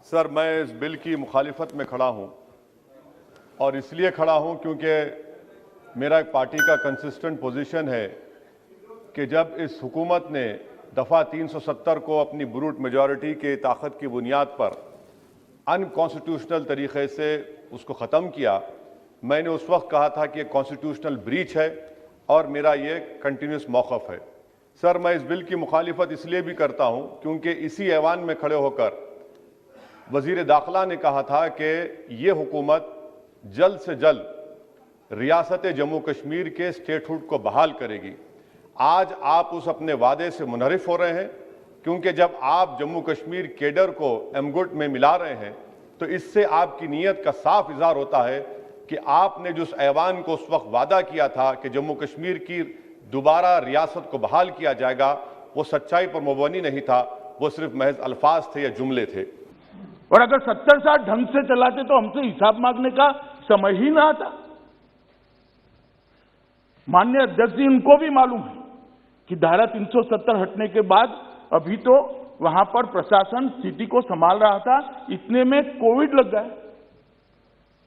Sir, मैं इस bill की मुखालिफत में खड़ा हूं और इसलिए खड़ा हूं क्योंकि मेरा एक पार्टी का कंसिस्टेंट पोजीशन है कि जब इस हुकूमत ने दफ़ा 370 को अपनी ब्रूट मेजॉरिटी के ताकत की बुनियाद पर अनकॉन्स्टिट्यूशनल तरीके से उसको ख़त्म किया, मैंने उस वक्त कहा था कि ये कॉन्स्टिट्यूशनल ब्रीच है और मेरा ये कंटिन्यूस मौक़िफ़ है। सर, मैं इस बिल की मुखालिफत इसलिए भी करता हूं क्योंकि इसी ऐवान में खड़े होकर वज़ीर दाखिला ने कहा था कि ये हुकूमत जल्द से जल्द रियासत जम्मू कश्मीर के स्टेटहुड को बहाल करेगी। आज आप उस अपने वादे से मुनहरिफ हो रहे हैं क्योंकि जब आप जम्मू कश्मीर केडर को एमगुट में मिला रहे हैं तो इससे आपकी नीयत का साफ इजहार होता है कि आपने जो उस ऐवान को उस वक्त वादा किया था कि जम्मू कश्मीर की दोबारा रियासत को बहाल किया जाएगा, वो सच्चाई पर मुबनी नहीं था, वो सिर्फ महज अल्फाज थे या जुमले थे। और अगर 70 साल ढंग से चलाते तो हमसे हिसाब मांगने का समय ही ना आता। माननीय अध्यक्ष जी, इनको भी मालूम है कि धारा 370 हटने के बाद अभी तो वहां पर प्रशासन स्थिति को संभाल रहा था, इतने में कोविड लग गया।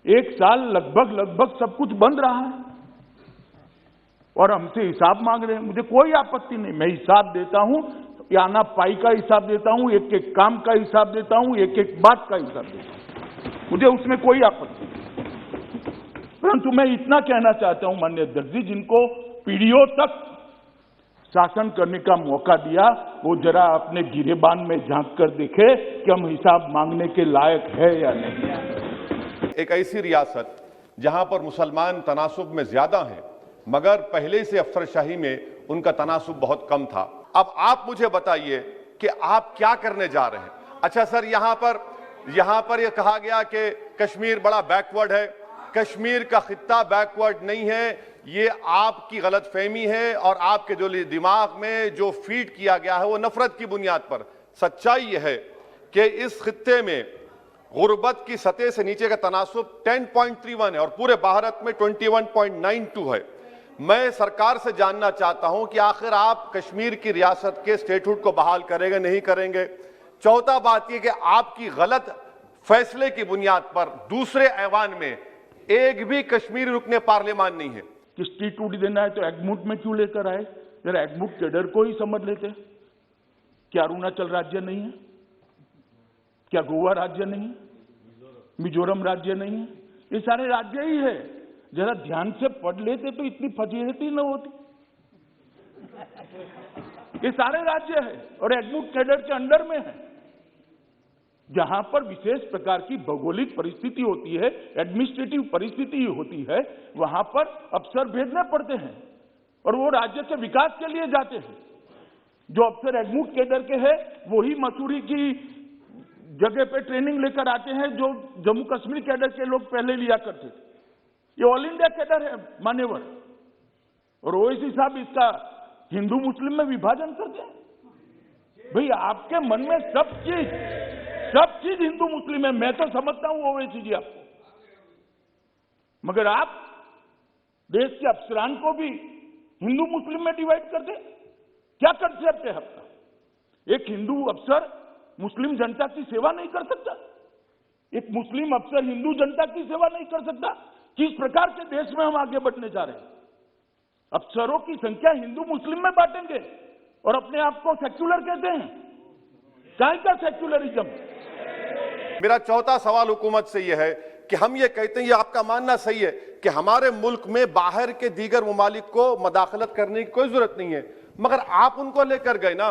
एक साल लगभग सब कुछ बंद रहा है और हमसे हिसाब मांग रहे हैं। मुझे कोई आपत्ति नहीं, मैं हिसाब देता हूं, आना पाई का हिसाब देता हूं, एक एक काम का हिसाब देता हूं, एक एक बात का हिसाब देता हूं, मुझे उसमें कोई आपत्ति नहीं। परंतु मैं इतना कहना चाहता हूं माननीय अध्यक्ष जी, जिनको पीढ़ियों तक शासन करने का मौका दिया, वो जरा अपने गिरेबान में झांक कर देखे कि हम हिसाब मांगने के लायक है या नहीं। एक ऐसी रियासत जहां पर मुसलमान तनासुब में ज्यादा हैं मगर पहले से अफसरशाही में उनका तनासुब बहुत कम था। अब आप मुझे बताइए कि आप क्या करने जा रहे हैं। अच्छा सर, यहां पर यह कहा गया कि कश्मीर बड़ा बैकवर्ड है। कश्मीर का खित्ता बैकवर्ड नहीं है, ये आपकी गलतफहमी है और आपके जो दिमाग में जो फीड किया गया है वो नफरत की बुनियाद पर। सच्चाई यह है कि इस खित्ते में गुर्बत की सतह से नीचे का तनासुब 10.31 है और पूरे भारत में 21.92 है। मैं सरकार से जानना चाहता हूं कि आखिर आप कश्मीर की रियासत के स्टेटहुड को बहाल करेंगे, नहीं करेंगे। चौथा बात यह कि आपकी गलत फैसले की बुनियाद पर दूसरे ऐवान में एक भी कश्मीरी रुकने पार्लियामान नहीं है। कि स्टेटहुड देना है तो एगमुट में क्यों लेकर आए? जरा एगमुट केडर को ही समझ लेते। क्या अरुणाचल राज्य नहीं है? क्या गोवा राज्य नहीं है? मिजोरम राज्य नहीं है? ये सारे राज्य ही है। जरा ध्यान से पढ़ लेते तो इतनी फजीहती न होती। ये सारे राज्य है और एगमुट केडर के अंडर में है। जहां पर विशेष प्रकार की भौगोलिक परिस्थिति होती है, एडमिनिस्ट्रेटिव परिस्थिति होती है, वहां पर अफसर भेजने पड़ते हैं और वो राज्य के विकास के लिए जाते हैं। जो अफसर एगमुट केडर के हैं वही मसूरी की जगह पे ट्रेनिंग लेकर आते हैं जो जम्मू कश्मीर कैडर के लोग पहले लिया करते थे। ये ऑल इंडिया कैडर है मान्यवर, और ओवैसी साहब इसका हिंदू मुस्लिम में विभाजन करते हैं। भाई आपके मन में सब चीज हिंदू मुस्लिम है, मैं तो समझता हूं ओवैसी जी आपको, मगर आप देश के अफसरान को भी हिंदू मुस्लिम में डिवाइड कर दे। क्या कंसेप्ट है आपका? एक हिंदू अफसर मुस्लिम जनता की सेवा नहीं कर सकता? एक मुस्लिम अफसर हिंदू जनता की सेवा नहीं कर सकता? किस प्रकार के देश में हम आगे बढ़ने जा रहे हैं? अफसरों की संख्या हिंदू मुस्लिम में बांटेंगे और अपने आप को सेक्युलर कहते हैं। क्या का सेक्युलरिज्म? मेरा चौथा सवाल हुकूमत से यह है कि हम ये कहते हैं, ये आपका मानना सही है कि हमारे मुल्क में बाहर के दीगर ममालिक को मदाखलत करने की कोई जरूरत नहीं है, मगर आप उनको लेकर गए ना।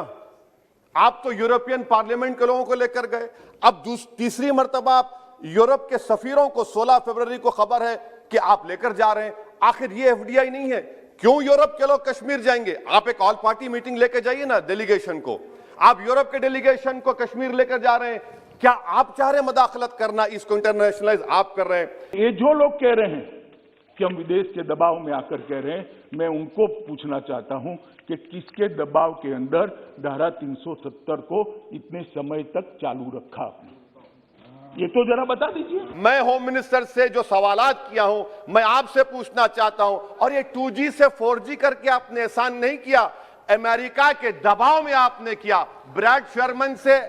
आप तो यूरोपियन पार्लियामेंट के लोगों को लेकर गए। अब तीसरी मर्तबा आप यूरोप के सफीरों को 16 फरवरी को खबर है कि आप लेकर जा रहे हैं। आखिर ये एफडीआई नहीं है? क्यों यूरोप के लोग कश्मीर जाएंगे? आप एक ऑल पार्टी मीटिंग लेकर जाइए ना डेलीगेशन को। आप यूरोप के डेलीगेशन को कश्मीर लेकर जा रहे हैं। क्या आप चाह रहे हैं मदाखलत करना? इसको इंटरनेशनलाइज आप कर रहे हैं। ये जो लोग कह रहे हैं कि हम विदेश के दबाव में आकर कह रहे हैं, मैं उनको पूछना चाहता हूं कि किसके दबाव के अंदर धारा 370 को इतने समय तक चालू रखा आपने? ये तो जरा बता दीजिए। मैं होम मिनिस्टर से जो सवालात किया हूं, मैं आपसे पूछना चाहता हूं। और ये 2G से 4G करके आपने एहसान नहीं किया, अमेरिका के दबाव में आपने किया। ब्रैड शर्मन से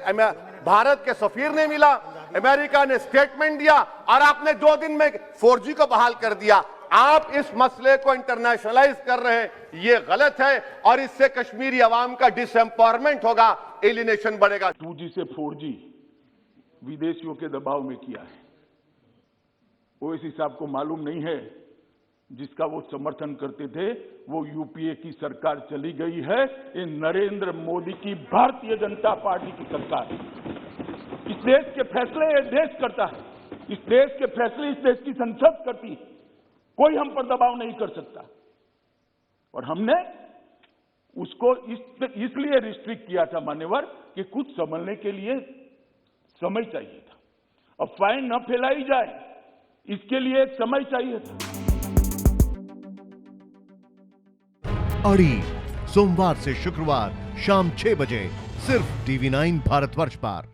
भारत के सफीर ने मिला, अमेरिका ने स्टेटमेंट दिया और आपने 2 दिन में 4G को बहाल कर दिया। आप इस मसले को इंटरनेशनलाइज कर रहे हैं, ये गलत है और इससे कश्मीरी अवाम का डिसएम्पावरमेंट होगा, एलिनेशन बढ़ेगा। 2G से 4G विदेशियों के दबाव में किया है। ओवैसी साहब को मालूम नहीं है, जिसका वो समर्थन करते थे वो यूपीए की सरकार चली गई है। ये नरेंद्र मोदी की भारतीय जनता पार्टी की सरकार है। इस देश के फैसले ये देश करता है, इस देश के फैसले इस देश की संसद करती है। कोई हम पर दबाव नहीं कर सकता और हमने उसको इसलिए रिस्ट्रिक्ट किया था मान्यवर कि कुछ समझने के लिए समय चाहिए था। अफवाहें न फैलाई जाए इसके लिए एक समय चाहिए था। अड़ी सोमवार से शुक्रवार शाम 6 बजे सिर्फ TV9 भारतवर्ष पर।